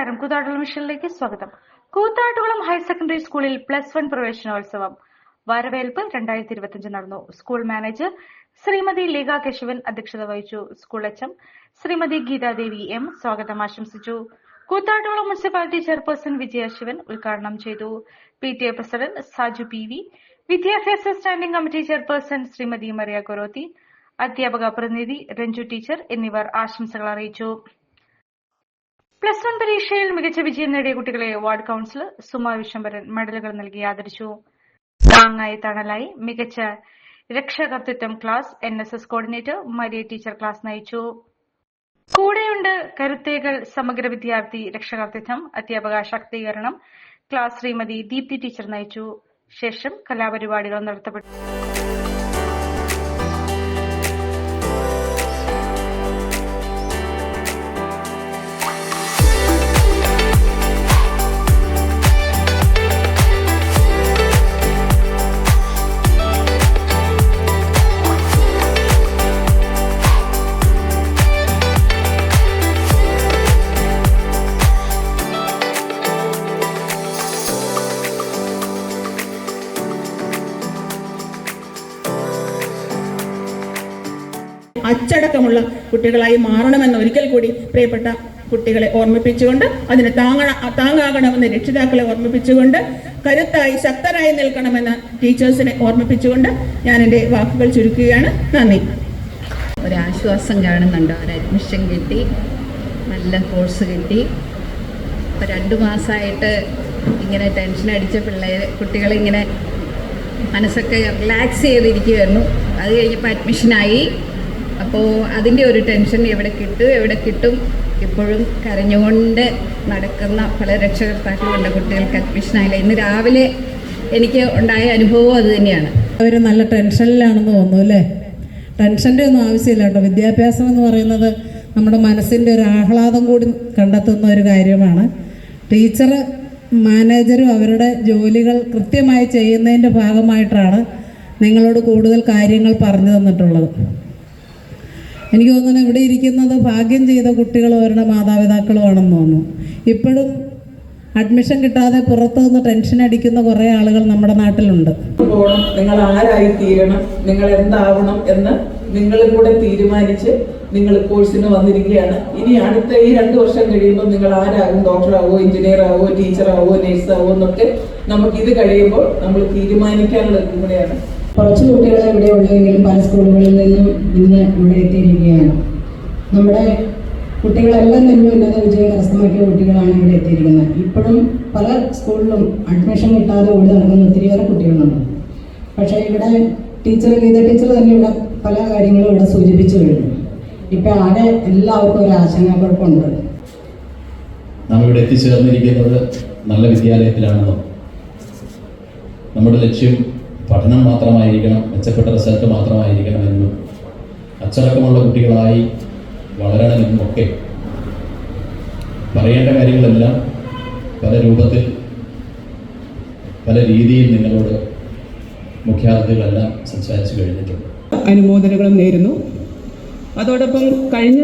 നമസ്കാരം. കൂത്താട്ടുകുളം മിഷനിലേക്ക് സ്വാഗതം. Koothattukulam higher secondary സ്കൂളിൽ +1 പ്രവേശനോത്സവം വരവേൽപ്പ് 2025 നടന്നു. സ്കൂൾ മാനേജർ ശ്രീമതി ലേഖ കേശവൻ അധ്യക്ഷത വഹിച്ചു. School HM Srimathi Geethadevi M സ്വാഗതം ആശംസിച്ചു. കൂത്താട്ടുകുളം മുനിസിപ്പാലിറ്റി ചെയർപേഴ്സൺ വിജയ ശിവൻ ഉദ്ഘാടനം ചെയ്തു. PTA പ്രസിഡന്റ് സാജു PV, വിദ്യാഭ്യാസ standing committee chairperson Srimathi Mariya Korothi, അധ്യാപക പ്രതിനിധി രഞ്ജു ടീച്ചർ എന്നിവർ ആശംസകൾ അറിയിച്ചു. +1 പരീക്ഷയിൽ മികച്ച വിജയം നേടിയ കുട്ടികളെ വാർഡ് കൌൺസിലർ സുമ വിശ്വംഭരൻ മെഡലുകൾ നൽകി ആദരിച്ചു. താങ്ങായി തണലായി മികച്ച രക്ഷാകർതൃത്വം class NSS coordinator Mariya teacher class നയിച്ചു. കൂടെയുണ്ട് കരുത്തേകൾ സമഗ്ര വിദ്യാർത്ഥി രക്ഷാകർതൃത്വം അധ്യാപക ശാക്തീകരണം ക്ലാസ് ശ്രീമതി ദീപ്തി ടീച്ചർ നയിച്ചു. ശേഷം കലാപരിപാടികൾ നടത്തപ്പെട്ടു. അച്ചടക്കമുള്ള കുട്ടികളായി മാറണമെന്ന് ഒരിക്കൽ കൂടി പ്രിയപ്പെട്ട കുട്ടികളെ ഓർമ്മിപ്പിച്ചുകൊണ്ട്, അതിന് താങ്ങാകണമെന്ന് രക്ഷിതാക്കളെ ഓർമ്മിപ്പിച്ചുകൊണ്ട്, കരുത്തായി ശക്തരായി നിൽക്കണമെന്ന് ടീച്ചേഴ്സിനെ ഓർമ്മിപ്പിച്ചുകൊണ്ട് ഞാൻ എൻ്റെ വാക്കുകൾ ചുരുക്കുകയാണ്. നന്ദി. ഒരാശ്വാസം കാണുന്നുണ്ട്. ഒരു അഡ്മിഷൻ കിട്ടി, നല്ല കോഴ്സ് കിട്ടി. ഇപ്പോൾ 2 മാസമായിട്ട് ഇങ്ങനെ ടെൻഷൻ അടിച്ച കുട്ടികളിങ്ങനെ മനസ്സൊക്കെ റിലാക്സ് ചെയ്തിരിക്കുമായിരുന്നു. അത് കഴിഞ്ഞപ്പോൾ അഡ്മിഷനായി. അപ്പോൾ അതിൻ്റെ ഒരു ടെൻഷൻ എവിടെ കിട്ടും. ഇപ്പോഴും കരഞ്ഞുകൊണ്ട് നടക്കുന്ന പല രക്ഷകർത്താക്കളുണ്ട്. കുട്ടികൾക്ക് അഡ്മിഷനായില്ല. ഇന്ന് രാവിലെ എനിക്ക് ഉണ്ടായ അനുഭവം അത് തന്നെയാണ്. അവർ നല്ല ടെൻഷനിലാണെന്ന് തോന്നുന്നു അല്ലേ? ടെൻഷൻ്റെ ഒന്നും ആവശ്യമില്ല കേട്ടോ. വിദ്യാഭ്യാസം എന്ന് പറയുന്നത് നമ്മുടെ മനസ്സിൻ്റെ ഒരു ആഹ്ലാദം കൂടി കണ്ടെത്തുന്ന ഒരു കാര്യമാണ്. ടീച്ചർ മാനേജറും അവരുടെ ജോലികൾ കൃത്യമായി ചെയ്യുന്നതിൻ്റെ ഭാഗമായിട്ടാണ് നിങ്ങളോട് കൂടുതൽ കാര്യങ്ങൾ പറഞ്ഞു തന്നിട്ടുള്ളത്. എനിക്ക് തോന്നുന്നു ഇവിടെ ഇരിക്കുന്നത് ഭാഗ്യം ചെയ്ത കുട്ടികളും അവരുടെ മാതാപിതാക്കളുമാണെന്ന് തോന്നുന്നു. ഇപ്പോഴും അഡ്മിഷൻ കിട്ടാതെ പുറത്തു നിന്ന് ടെൻഷൻ അടിക്കുന്ന കുറേ ആളുകൾ നമ്മുടെ നാട്ടിലുണ്ട്. നിങ്ങൾ ആരായി തീരണം, നിങ്ങൾ എന്താവണം എന്ന് നിങ്ങളും കൂടെ തീരുമാനിച്ച് നിങ്ങൾ കോഴ്സിന് വന്നിരിക്കുകയാണ്. ഇനി അടുത്ത ഈ 2 വർഷം കഴിയുമ്പോൾ നിങ്ങൾ ആരാകും, ഡോക്ടറാവോ, എഞ്ചിനീയർ ആവോ, ടീച്ചറാവോ, നേഴ്സാവോ എന്നൊക്കെ നമുക്കിത് കഴിയുമ്പോൾ നമ്മൾ തീരുമാനിക്കാനുള്ള കൂടെയാണ്. കുറച്ച് കുട്ടികളെ ഇവിടെ ഉള്ളെങ്കിലും പല സ്കൂളുകളിൽ നിന്നും ഇന്ന് ഇവിടെ എത്തിയിരിക്കുകയാണ്. നമ്മുടെ കുട്ടികളെല്ലാം തന്നെ ഉന്നത വിജയം കരസ്ഥമാക്കിയ കുട്ടികളാണ് ഇവിടെ എത്തിയിരിക്കുന്നത്. ഇപ്പോഴും പല സ്കൂളിലും അഡ്മിഷൻ കിട്ടാതെ ഓടി നടക്കുന്ന ഒത്തിരിയേറെ കുട്ടികളുണ്ട്. പക്ഷേ ഇവിടെ ഗീത ടീച്ചർ തന്നെ ഇവിടെ പല കാര്യങ്ങളും ഇവിടെ സൂചിപ്പിച്ചു കഴിഞ്ഞു. ഇപ്പം ആകെ എല്ലാവർക്കും ഒരു ആശങ്കക്കുഴപ്പമുണ്ട്. നാം ഇവിടെ എത്തിച്ചേർന്നിരിക്കുന്നത് നല്ല വിദ്യാലയത്തിലാണെന്നും നമ്മുടെ ലക്ഷ്യം പഠനം മാത്രമായിരിക്കണം, മെച്ചപ്പെട്ട റിസൾട്ട് മാത്രമായിരിക്കണം എന്നും അച്ചടക്കമുള്ള കുട്ടികളായി വളരണമെന്നും ഒക്കെ പറയേണ്ട കാര്യങ്ങളെല്ലാം പല രൂപത്തിൽ ആ രീതിയിൽ നിങ്ങളോട് മുഖ്യാതിഥികളെല്ലാം സംസാരിച്ചു കഴിഞ്ഞിട്ടുണ്ട്. അനുമോദനങ്ങളും നേരുന്നു. അതോടൊപ്പം കഴിഞ്ഞ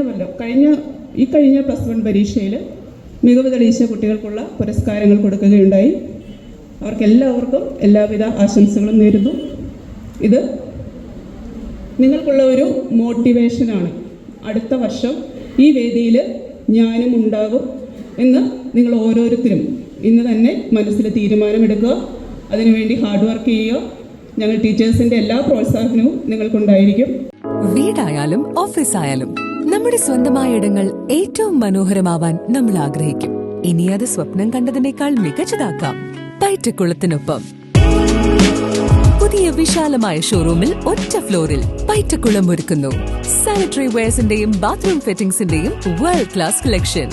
+1 പരീക്ഷയിൽ മികവ് തെളിയിച്ച കുട്ടികൾക്കുള്ള പുരസ്കാരങ്ങൾ കൊടുക്കുകയുണ്ടായി. അവർക്കെല്ലാവർക്കും എല്ലാവിധ ആശംസകളും നേരുന്നു. ഇത് നിങ്ങൾക്കുള്ള ഒരു മോട്ടിവേഷനാണ്. അടുത്ത വർഷം ഈ വേദിയിൽ ഞാനും ഉണ്ടാകും എന്ന് നിങ്ങൾ ഓരോരുത്തരും ഇന്ന് തന്നെ മനസ്സിൽ തീരുമാനമെടുക്കുക. അതിനുവേണ്ടി ഹാർഡ് വർക്ക് ചെയ്യുക. ഞങ്ങൾ ടീച്ചേഴ്സിൻ്റെ എല്ലാ പ്രോത്സാഹനവും നിങ്ങൾക്കുണ്ടായിരിക്കും. വീടായാലും ഓഫീസായാലും നമ്മുടെ സ്വന്തമായ ഇടങ്ങൾ ഏറ്റവും മനോഹരമാവാൻ നമ്മൾ ആഗ്രഹിക്കും. ഇനി അത് സ്വപ്നം കണ്ടതിനേക്കാൾ മികച്ചതാക്കാം പൈറ്റക്കുളത്തിനൊപ്പം. പുതിയ വിശാലമായ ഷോറൂമിൽ ഒറ്റ ഫ്ലോറിൽ പൈറ്റക്കുളം ഒരുക്കുന്നു സാനിറ്ററി വെയർസിന്റെയും ബാത്റൂം ഫിറ്റിംഗ്സിന്റെയും വേൾഡ് ക്ലാസ് കളക്ഷൻ.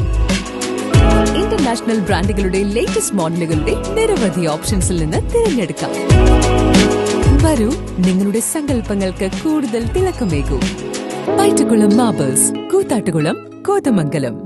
ഇന്റർനാഷണൽ ബ്രാൻഡുകളുടെ ലേറ്റസ്റ്റ് മോഡലുകളുടെ നിരവധി ഓപ്ഷൻസിൽ നിന്ന് തിരഞ്ഞെടുക്കാം. വരൂ, നിങ്ങളുടെ സങ്കല്പങ്ങൾക്ക് കൂടുതൽ തിളക്കമേകൂ. പൈറ്റക്കുളം മാർബിൾസ്, കൂത്താട്ടുകുളം, കോതമംഗലം.